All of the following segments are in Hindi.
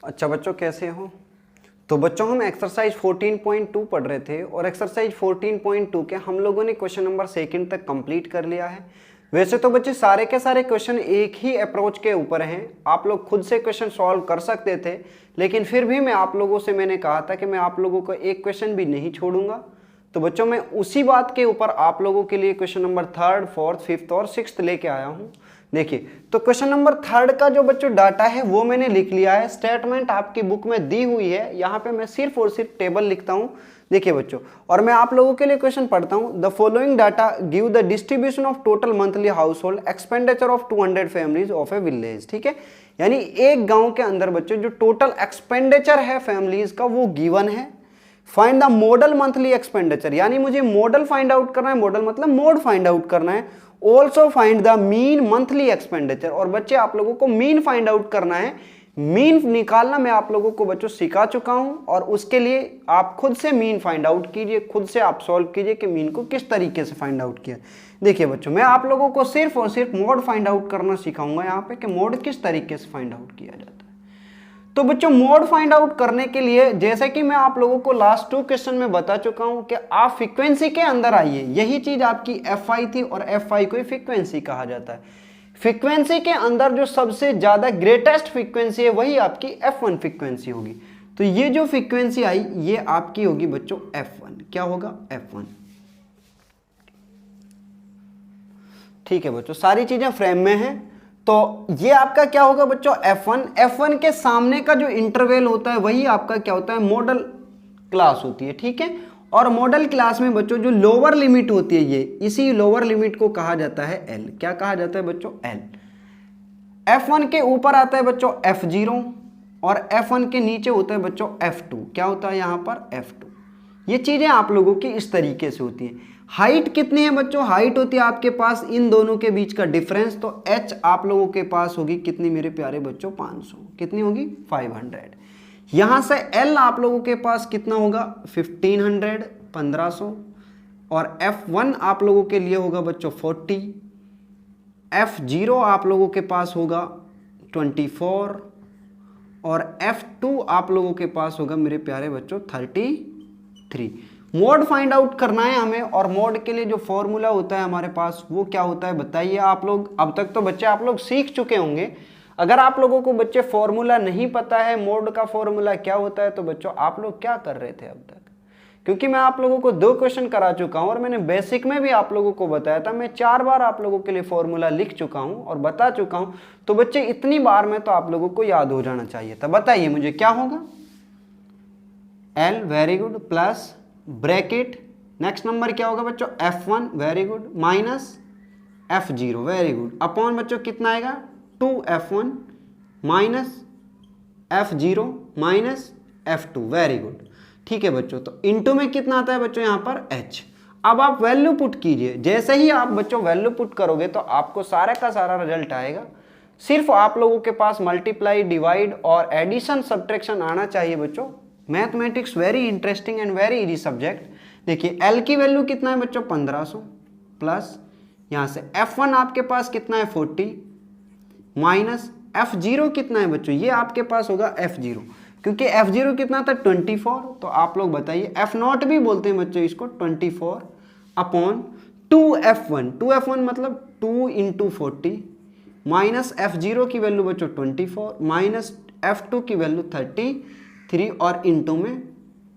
अच्छा बच्चों, कैसे हो? तो बच्चों हम एक्सरसाइज 14.2 पढ़ रहे थे और एक्सरसाइज 14.2 के हम लोगों ने क्वेश्चन नंबर 2 तक कंप्लीट कर लिया है। वैसे तो बच्चे सारे के सारे क्वेश्चन एक ही अप्रोच के ऊपर हैं, आप लोग खुद से क्वेश्चन सॉल्व कर सकते थे, लेकिन फिर भी मैं आप लोगों से मैंने कहा था कि मैं आप लोगों को एक क्वेश्चन भी नहीं छोड़ूंगा। तो बच्चों मैं उसी बात के ऊपर आप लोगों के लिए क्वेश्चन नंबर 3, 4, 5 और 6 लेके आया हूँ। देखिए, तो क्वेश्चन नंबर 3 का जो बच्चों डाटा है वो मैंने लिख लिया है, स्टेटमेंट आपकी बुक में दी हुई है, यहाँ पे मैं सिर्फ और सिर्फ टेबल लिखता हूँ। देखिए बच्चों, और मैं आप लोगों के लिए क्वेश्चन पढ़ता हूँ। The following data give the distribution of total monthly house hold expenditure of 200 families of A village. ठीक है, यानी एक गांव के अंदर बच्चों जो टोटल एक्सपेंडिचर है फैमिलीज का वो गिवन है। Find the model monthly expenditure, यानी मुझे मॉडल फाइंड आउट करना है, मॉडल मतलब मोड फाइंड आउट करना है। Also find the mean monthly expenditure, और बच्चे आप लोगों को मीन फाइंड आउट करना है। मीन निकालना मैं आप लोगों को बच्चों सिखा चुका हूं, और उसके लिए आप खुद से मीन फाइंड आउट कीजिए, खुद से आप सॉल्व कीजिए कि मीन को किस तरीके से फाइंड आउट किया। देखिए बच्चों, मैं आप लोगों को सिर्फ और सिर्फ मोड फाइंड आउट करना सिखाऊंगा यहाँ पे कि मोड किस तरीके से फाइंड आउट किया जाता है। तो बच्चों मोड फाइंड आउट करने के लिए, जैसे कि मैं आप लोगों को लास्ट 2 क्वेश्चन में बता चुका हूं कि आप फ्रीक्वेंसी के अंदर आइए। यही चीज आपकी Fi थी, और Fi को ही फ्रीक्वेंसी कहा जाता है। फ्रीक्वेंसी के अंदर जो सबसे ज्यादा ग्रेटेस्ट फ्रीक्वेंसी है वही आपकी F1 फ्रीक्वेंसी होगी। तो ये जो फ्रीक्वेंसी आई ये आपकी होगी बच्चों F1। क्या होगा? F1। ठीक है बच्चों, सारी चीजें फ्रेम में हैं। तो ये आपका क्या होगा बच्चों? F1। F1 के सामने का जो इंटरवल होता है वही आपका क्या होता है? मॉडल क्लास होती है। ठीक है, और मॉडल क्लास में बच्चों जो लोअर लिमिट होती है, ये इसी लोअर लिमिट को कहा जाता है L। क्या कहा जाता है बच्चों? L। F1 के ऊपर आता है बच्चों F0, और F1 के नीचे होता है बच्चों F2। क्या होता है यहाँ पर? F2। ये चीजें आप लोगों की इस तरीके से होती हैं। हाइट कितनी है बच्चों? हाइट होती है आपके पास इन दोनों के बीच का डिफरेंस। तो h आप लोगों के पास होगी कितनी मेरे प्यारे बच्चों? 500। कितनी होगी? 500। यहां से l आप लोगों के पास कितना होगा? 1500, 1500। और F1 आप लोगों के लिए होगा बच्चों 40। F0 आप लोगों के पास होगा 24, और F2 आप लोगों के पास होगा मेरे प्यारे बच्चों 33। मोड फाइंड आउट करना है हमें, और मोड के लिए जो फॉर्मूला होता है हमारे पास वो क्या होता है बताइए आप लोग। अब तक तो बच्चे आप लोग सीख चुके होंगे। अगर आप लोगों को बच्चे फॉर्मूला नहीं पता है, मोड का फॉर्मूला क्या होता है, तो बच्चों आप लोग क्या कर रहे थे अब तक? क्योंकि मैं आप लोगों को 2 क्वेश्चन करा चुका हूं, और मैंने बेसिक में भी आप लोगों को बताया था। मैं 4 बार आप लोगों के लिए फॉर्मूला लिख चुका हूं और बता चुका हूं। तो बच्चे इतनी बार में तो आप लोगों को याद हो जाना चाहिए था। बताइए मुझे क्या होगा? L, very good, plus bracket, next number क्या होगा बच्चों? F1, very good, minus F0, very good, upon बच्चों कितना आएगा? 2F1 minus F0 minus F2, very good. ठीक है बच्चों, तो इनटू में कितना आता है बच्चों यहाँ पर? H। अब आप वैल्यू पुट कीजिए। जैसे ही आप बच्चों वैल्यू पुट करोगे तो आपको सारा का सारा रिजल्ट आएगा। सिर्फ आप लोगों के पास मल्टीप्लाई, डिवाइड और एडिशन, सब्ट्रैक्शन आना चाहिए बच्चों। Mathematics very interesting and very easy subject. देखिए L की वैल्यू कितना है बच्चों? 1500, प्लस यहाँ से F1 आपके पास कितना है? 40, माइनस F0 कितना है बच्चों? ये आपके पास होगा F0, क्योंकि F0 कितना था? 24। तो आप लोग बताइए, F0 भी बोलते हैं बच्चों इसको, 24 अपॉन 2F1। 2F1 मतलब 2 इंटू 40, माइनस F0 की वैल्यू बच्चों 24, माइनस F2 की वैल्यू 33, और इंटू में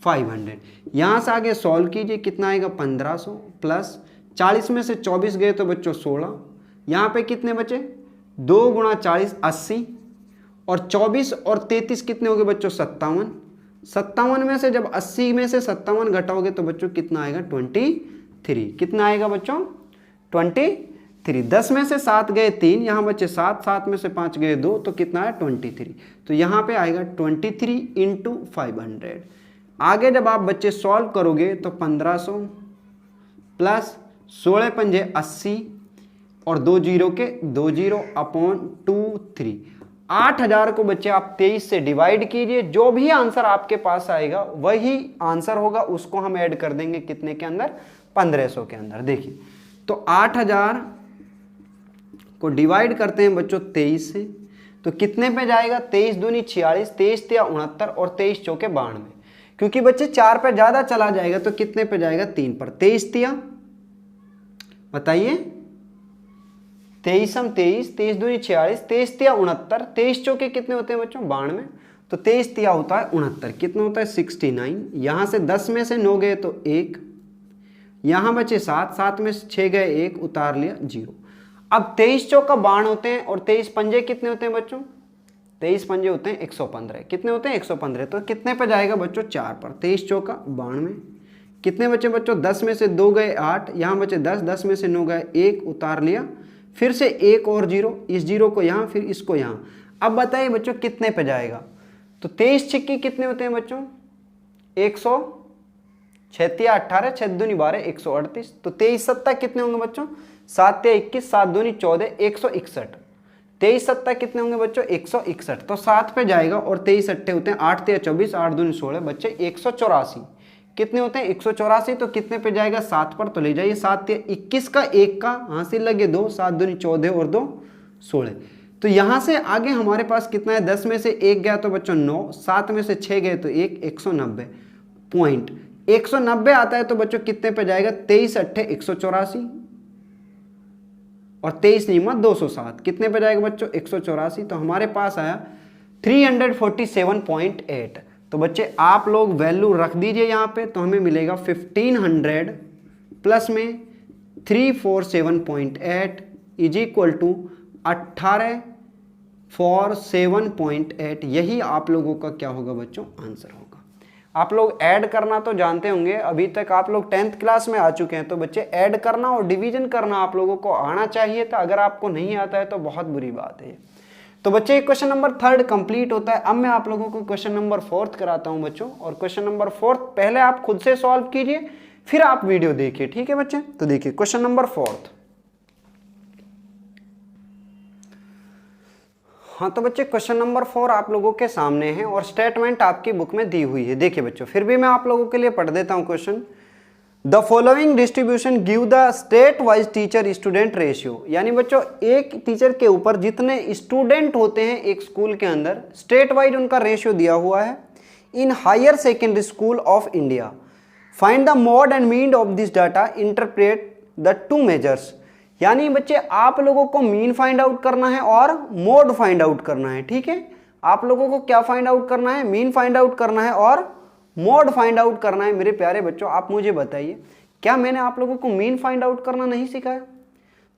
500। यहाँ से आगे सॉल्व कीजिए, कितना आएगा? 1500, प्लस 40 में से 24 गए तो बच्चों 16। यहाँ पे कितने बचे? 2 गुणा 40 80, और 24 और 33 कितने हो गए बच्चों? 57। 57 में से जब 80 में से 57 घटाओगे तो बच्चों कितना आएगा? 23। कितना आएगा बच्चों? 23। 10 में से 7 गए 3, यहाँ बच्चे 7, 7 में से 5 गए 2, तो कितना है? 23। तो यहाँ पे आएगा 23 इंटू 500। आगे जब आप बच्चे सॉल्व करोगे तो 1500 प्लस 16 पंजे 80, और 2 जीरो के 2 जीरो अपॉन 23। 8000 को बच्चे आप 23 से डिवाइड कीजिए। जो भी आंसर आपके पास आएगा वही आंसर होगा, उसको हम ऐड कर देंगे कितने के अंदर? 1500 के अंदर। देखिए, तो 8000 को डिवाइड करते हैं बच्चों 23 से, तो कितने पे जाएगा, 23 दूनी 46, 23 तिया 69 और 23 चौके 92। क्योंकि बच्चे 4 पे ज़्यादा चला जाएगा तो कितने पे जाएगा, 3 पर। 23 तिया बताइए, 23 हम 23, 23 दूनी 46, 23 तिया 69, 23 चौके कितने होते हैं बच्चों, 92। तो 23 तिया होता है 69, कितना होता है 69। यहाँ से 10 में से 9 गए तो 1, यहाँ बचे 7, 7 में से 6 गए 1, उतार लिया 0। अब 23 चौका 92 होते हैं और 23 पंजे कितने होते हैं बच्चों, 23 पंजे होते हैं 115, कितने होते हैं 115। तो कितने पे जाएगा बच्चों, 4 पर। 23 चौका 92, कितने बचे बच्चों, 10 में से 2 गए 8, यहाँ बचे 10, 10 में से 9 गए 1, उतार लिया, फिर से 1 और 0, इस 0 को यहाँ, फिर इसको यहाँ। अब बताइए बच्चों कितने पे जाएगा, तो 23 छिक्की कितने होते हैं बच्चों, 136 18, 6 दूनी 12, 138। तो 23 सत्ता कितने होंगे बच्चों, 7 तिया 21, 7 दूनी 14, 161। 23 सत्ता कितने होंगे बच्चों, 161। तो 7 पे जाएगा और 23 अट्ठे होते हैं 8 तिया 24, 8 दूनी 16, बच्चे 184 कितने होते हैं, 184। तो कितने पे जाएगा, 7 पर। तो ले जाइए 7 तिया 21 का 1 का हासिल लगे 2, 7 दूनी 14 और 2 16। तो यहाँ से आगे हमारे पास कितना है, 10 में से 1 गया तो बच्चों 9, 7 में से 6 गए तो 1, 190 पॉइंट 190 आता है। तो बच्चों कितने पे जाएगा, 23 अट्ठे 184 और 23 नहीं मत 207, कितने पे जाएगा बच्चों, 184। तो हमारे पास आया 347.8। तो बच्चे आप लोग वैल्यू रख दीजिए यहाँ पे, तो हमें मिलेगा 1500 प्लस में 347.8 इज इक्वल टू 1847.8। यही आप लोगों का क्या होगा बच्चों, आंसर होगा। आप लोग ऐड करना तो जानते होंगे, अभी तक आप लोग 10th क्लास में आ चुके हैं, तो बच्चे ऐड करना और डिवीजन करना आप लोगों को आना चाहिए था। अगर आपको नहीं आता है तो बहुत बुरी बात है। तो बच्चे क्वेश्चन नंबर 3 कंप्लीट होता है। अब मैं आप लोगों को क्वेश्चन नंबर 4 कराता हूं बच्चों, और क्वेश्चन नंबर 4 पहले आप खुद से सॉल्व कीजिए, फिर आप वीडियो देखिए, ठीक है बच्चे। तो देखिए क्वेश्चन नंबर 4। हाँ तो बच्चे क्वेश्चन नंबर 4 आप लोगों के सामने है और स्टेटमेंट आपकी बुक में दी हुई है। देखिए बच्चों, फिर भी मैं आप लोगों के लिए पढ़ देता हूं question. The following distribution give the state wise teacher student ratio. यानी बच्चों एक टीचर के ऊपर जितने स्टूडेंट होते हैं एक स्कूल के अंदर, स्टेट वाइज उनका रेशियो दिया हुआ है। In higher secondary school of India find the mode and mean of this data, interpret the two measures. यानी बच्चे आप लोगों को मीन फाइंड आउट करना है और मोड फाइंड आउट करना है, ठीक है। आप लोगों को क्या फाइंड आउट करना है, मीन फाइंड आउट करना है और मोड फाइंड आउट करना है। मेरे प्यारे बच्चों आप मुझे बताइए, क्या मैंने आप लोगों को मीन फाइंड आउट करना नहीं सिखाया?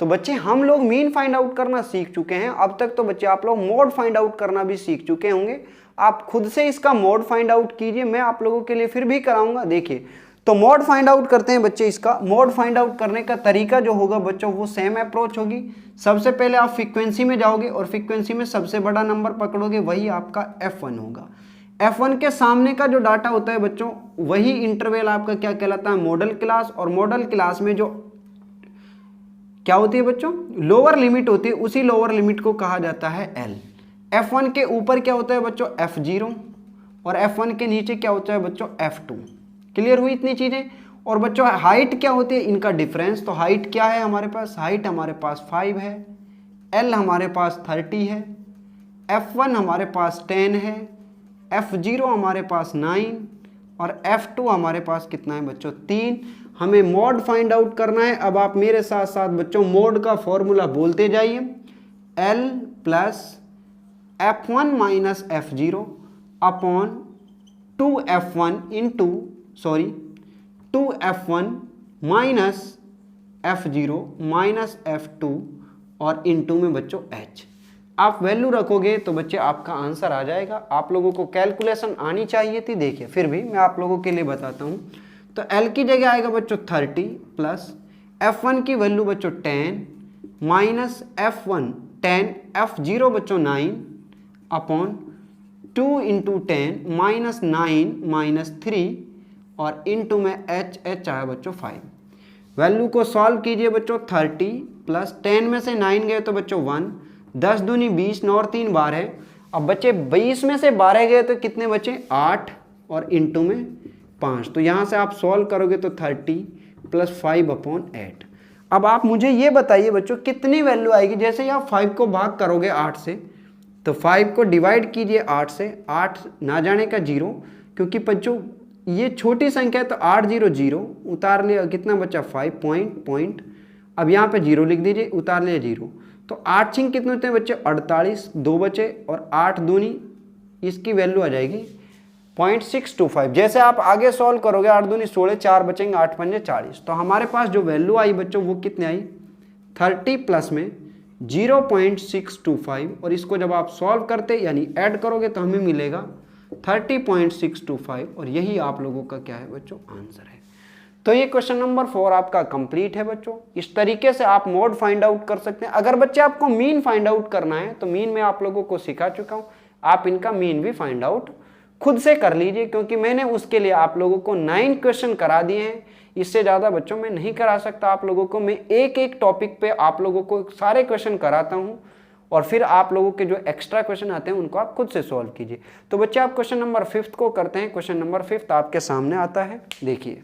तो बच्चे हम लोग मीन फाइंड आउट करना सीख चुके हैं अब तक। तो बच्चे आप लोग मोड फाइंड आउट करना भी सीख चुके होंगे। आप खुद से इसका मोड फाइंड आउट कीजिए, मैं आप लोगों के लिए फिर भी कराऊंगा। देखिए तो मोड फाइंड आउट करते हैं बच्चे। इसका मोड फाइंड आउट करने का तरीका जो होगा बच्चों वो सेम अप्रोच होगी। सबसे पहले आप फ्रीक्वेंसी में जाओगे और फ्रीक्वेंसी में सबसे बड़ा नंबर पकड़ोगे, वही आपका F1 होगा। F1 के सामने का जो डाटा होता है बच्चों वही इंटरवल आपका क्या कहलाता है, मॉडल क्लास। और मॉडल क्लास में जो क्या होती है बच्चों, लोअर लिमिट होती है, उसी लोअर लिमिट को कहा जाता है L। F1 के ऊपर क्या होता है बच्चों, F0 और F1 के नीचे क्या होता है बच्चों, F2। क्लियर हुई इतनी चीजें। और बच्चों हाइट क्या होती है, इनका डिफरेंस। तो हाइट क्या है हमारे पास, हाइट हमारे पास 5 है, L हमारे पास 30 है, F1 हमारे पास 10 है, F0 हमारे पास 9 और F2 हमारे पास कितना है बच्चों, 3। हमें मोड फाइंड आउट करना है। अब आप मेरे साथ साथ बच्चों मोड का फॉर्मूला बोलते जाइए, L plus F1 minus F0 upon 2F1 into 2F1 minus F0 minus F2 और इंटू में बच्चों H। आप वैल्यू रखोगे तो बच्चे आपका आंसर आ जाएगा। आप लोगों को कैलकुलेशन आनी चाहिए थी। देखिए फिर भी मैं आप लोगों के लिए बताता हूँ। तो L की जगह आएगा बच्चों 30 प्लस F1 की वैल्यू बच्चों 10 माइनस F1 10, F0 बच्चों 9 अपॉन 2 इंटू 10 माइनस 9 माइनस 3 और इनटू में H आया बच्चों 5। वैल्यू को सॉल्व कीजिए बच्चों। 30 प्लस 10 में से 9 गए तो बच्चों 1, 10 दूनी 20, 9 और 3 12। अब बच्चे 20 में से 12 गए तो कितने बचे, 8 और इनटू में 5। तो यहाँ से आप सॉल्व करोगे तो 30 प्लस 5 अपॉन 8। अब आप मुझे ये बताइए बच्चों कितनी वैल्यू आएगी, जैसे ही आप 5 को भाग करोगे 8 से तो 5 को डिवाइड कीजिए 8 से, 8 ना जाने का 0, क्योंकि बच्चों ये छोटी संख्या है तो 8 0 0 उतार लिया, कितना बचा 5 पॉइंट, अब यहाँ पे 0 लिख दीजिए, उतार लिया 0, तो 8 छिंग कितने होते हैं बच्चे 48, 2 बचे, और 8 दूनी इसकी वैल्यू आ जाएगी 0.625। जैसे आप आगे सॉल्व करोगे 8 दूनी 16, 4 बचेंगे, 8 पंजे 40, तो हमारे पास जो वैल्यू आई बच्चों वो कितने आई 30 प्लस में 0.625, और इसको जब आप सॉल्व करते यानी ऐड करोगे तो हमें मिलेगा 30.625, और यही आप लोगों का क्या है बच्चों आंसर है। तो ये क्वेश्चन नंबर 4 आपका कंप्लीट है बच्चों। इस तरीके से आप मोड फाइंड आउट कर सकते हैं। अगर बच्चे आपको मीन फाइंड आउट करना है तो मीन में आप लोगों को सिखा चुका हूँ, आप इनका मीन भी फाइंड आउट खुद से कर लीजिए, क्योंकि मैंने उसके लिए आप लोगों को 9 क्वेश्चन करा दिए हैं। इससे ज़्यादा बच्चों मैं नहीं करा सकता आप लोगों को। मैं एक एक टॉपिक पे आप लोगों को सारे क्वेश्चन कराता हूँ, और फिर आप लोगों के जो एक्स्ट्रा क्वेश्चन आते हैं उनको आप खुद से सॉल्व कीजिए। तो बच्चे आप क्वेश्चन नंबर 5 को करते हैं। क्वेश्चन नंबर 5 आपके सामने आता है, देखिए।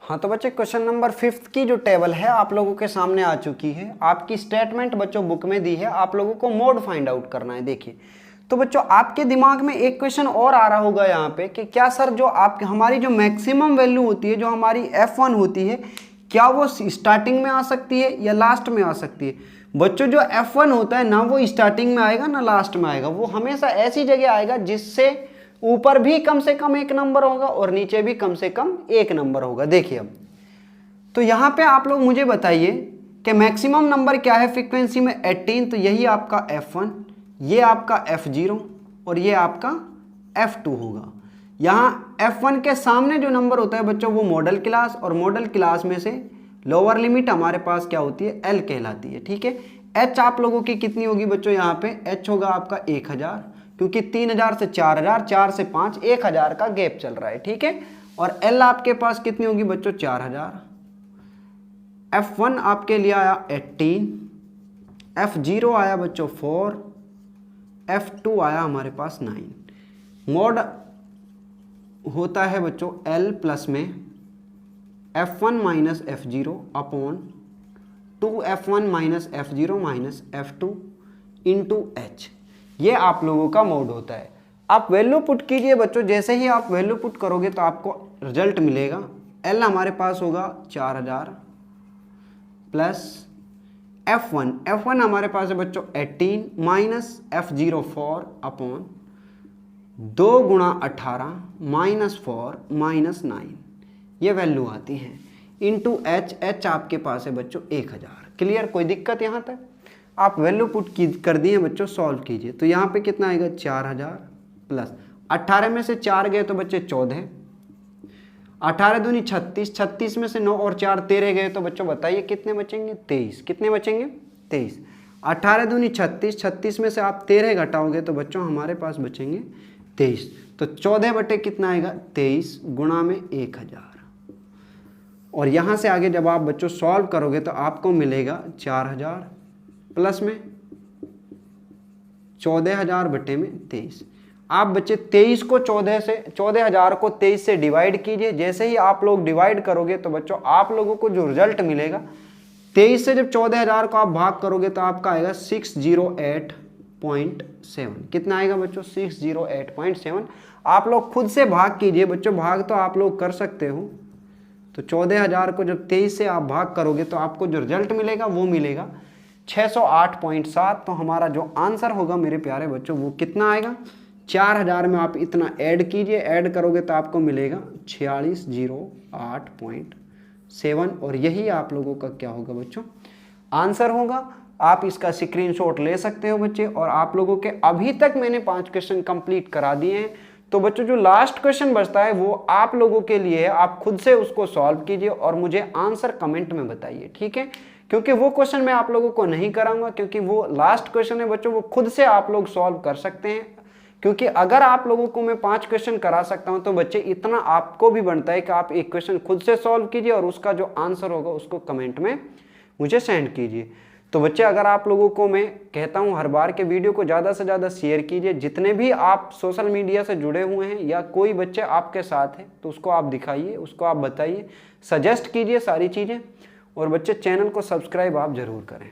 हाँ तो बच्चे क्वेश्चन नंबर 5 की जो टेबल है आप लोगों के सामने आ चुकी है। आपकी स्टेटमेंट बच्चों बुक में दी है, आप लोगों को मोड फाइंड आउट करना है। देखिए तो बच्चों आपके दिमाग में एक क्वेश्चन और आ रहा होगा यहाँ पे कि क्या सर जो आप हमारी जो मैक्सिमम वैल्यू होती है, जो हमारी F1 होती है, क्या वो स्टार्टिंग में आ सकती है या लास्ट में आ सकती है? बच्चों जो F1 होता है ना वो स्टार्टिंग में आएगा ना लास्ट में आएगा, वो हमेशा ऐसी जगह आएगा जिससे ऊपर भी कम से कम 1 नंबर होगा और नीचे भी कम से कम 1 नंबर होगा। देखिए अब तो यहाँ पे आप लोग मुझे बताइए कि मैक्सिमम नंबर क्या है फ्रीक्वेंसी में 18, तो यही आपका F1, ये आपका F0 और ये आपका F2 होगा। यहाँ F1 के सामने जो नंबर होता है बच्चों वो मॉडल क्लास, और मॉडल क्लास में से लोअर लिमिट हमारे पास क्या होती है L कहलाती है, ठीक है। H आप लोगों की कितनी होगी बच्चों, यहाँ पे H होगा आपका 1000, क्योंकि 3000 से 4000, 4 से 5, 1000 का गैप चल रहा है, ठीक है। और L आपके पास कितनी होगी बच्चों 4000। F1 आपके लिए आया 18, F0 आया बच्चों 4, F2 आया हमारे पास 9। मॉड होता है बच्चों L प्लस में F1 minus F0 upon 2F1 minus F0 minus F2 into H। ये आप लोगों का मोड होता है। आप वैल्यू पुट कीजिए बच्चों, जैसे ही आप वैल्यू पुट करोगे तो आपको रिजल्ट मिलेगा। L हमारे पास होगा 4000 प्लस F1 हमारे पास है बच्चों 18 माइनस F0 4 अपॉन 2 गुणा 18 माइनस 4 माइनस 9, ये वैल्यू आती है इंटू H आपके पास है बच्चों 1000। क्लियर, कोई दिक्कत यहाँ तक? आप वैल्यू पुट कर दिए बच्चों, सॉल्व कीजिए तो यहाँ पे कितना आएगा 4000 प्लस 18 में से 4 गए तो बच्चे 14, 18 दूनी 36, 36 में से 9 और 4 13 गए तो बच्चों बताइए कितने बचेंगे 23। कितने बचेंगे 23। 18 दूनी 36, 36 में से आप 13 घटाओगे तो बच्चों हमारे पास बचेंगे 23। तो 14 बटे कितना आएगा 23 गुणा में 1000। और यहाँ से आगे जब आप बच्चों सॉल्व करोगे तो आपको मिलेगा 4000 प्लस में 14000 बटे में 23। आप बच्चे 23 को 14000 को 23 से डिवाइड कीजिए। जैसे ही आप लोग डिवाइड करोगे तो बच्चों आप लोगों को जो रिजल्ट मिलेगा 23 से जब 14000 को आप भाग करोगे तो आपका आएगा 608.7। कितना आएगा बच्चों 608.7। आप लोग खुद से भाग कीजिए बच्चों, भाग तो आप लोग कर सकते हो। तो 14000 को जब 23 से आप भाग करोगे तो आपको जो रिजल्ट मिलेगा वो मिलेगा 608.7। तो हमारा जो आंसर होगा मेरे प्यारे बच्चों वो कितना आएगा 4000 में आप इतना ऐड कीजिए, ऐड करोगे तो आपको मिलेगा 4608.7। और यही आप लोगों का क्या होगा बच्चों आंसर होगा। आप इसका स्क्रीनशॉट ले सकते हो बच्चे। और आप लोगों के अभी तक मैंने 5 क्वेश्चन कंप्लीट करा दिए हैं। तो बच्चों जो लास्ट क्वेश्चन बचता है वो आप लोगों के लिए है, आप खुद से उसको सॉल्व कीजिए और मुझे आंसर कमेंट में बताइए, ठीक है। क्योंकि वो क्वेश्चन मैं आप लोगों को नहीं कराऊंगा, क्योंकि वो लास्ट क्वेश्चन है बच्चों, वो खुद से आप लोग सॉल्व कर सकते हैं। क्योंकि अगर आप लोगों को मैं 5 क्वेश्चन करा सकता हूं तो बच्चे इतना आपको भी बनता है कि आप एक क्वेश्चन खुद से सॉल्व कीजिए और उसका जो आंसर होगा उसको कमेंट में मुझे सेंड कीजिए। तो बच्चे अगर आप लोगों को मैं कहता हूं हर बार के वीडियो को ज़्यादा से ज़्यादा शेयर कीजिए। जितने भी आप सोशल मीडिया से जुड़े हुए हैं या कोई बच्चे आपके साथ है तो उसको आप दिखाइए, उसको आप बताइए, सजेस्ट कीजिए सारी चीज़ें। और बच्चे चैनल को सब्सक्राइब आप ज़रूर करें।